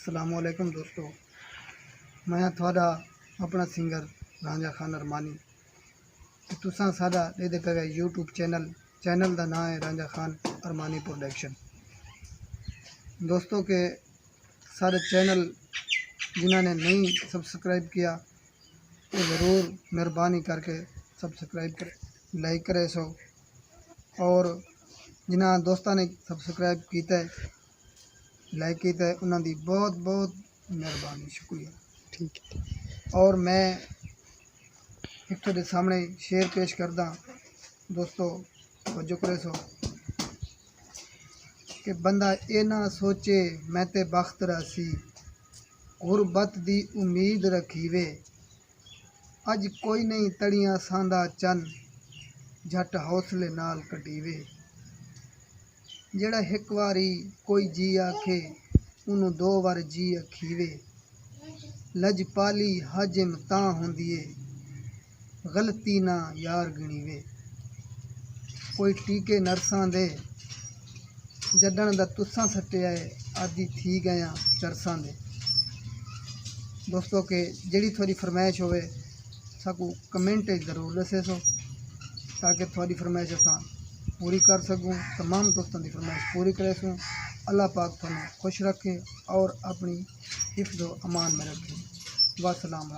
अस्सलामुअलैकुम दोस्तों, मैं थोड़ा अपना सिंगर रांझा खान अरमानी ते तुसां साडा देखदे पे यूट्यूब चैनल का नाम है रांझा खान अरमानी प्रोडक्शन। दोस्तों के सारे चैनल जिन्होंने नहीं सब्सक्राइब किया वो ज़रूर मेहरबानी करके सब्सक्राइब करें, लाइक करें सो। और जिन्होंने दोस्तों ने सब्सक्राइब किया है, लाइक किया है, उन्होंने बहुत बहुत मेहरबानी, शुक्रिया। ठीक है। और मैं एक थोड़े सामने शेर पेश करदा दोस्तों, तवज्जो करे सो कि बंदा ये ना सोचे मैं ते बख्त रासी, गुरबत दी उम्मीद रखीवे, अज कोई नहीं तड़ियां सांदा चन, झट हौसले नाल कटीवे। जेड़ा एक वारी कोई जी आखे उन्हों दो बार जी अखीवे, लजपाली हजम तां हुंदी है, गलती ना यार गणीवे। कोई टीके नरसां दे जड्डण दा तुसां सट्टिया है, आदि थी गया चरसां दे। दोस्तों के जेड़ी थोड़ी फरमाइश होवे साकू कमेंट ज़रूर दसे सो, ताकि थोड़ी फरमाइश असां पूरी कर सकूँ, तमाम दोस्तों की फरमाइश पूरी करे सूँ। अल्लाह पाक तुहानू खुश रखे और अपनी हिफ्ज़ व अमान में रखे। वास्सलाम।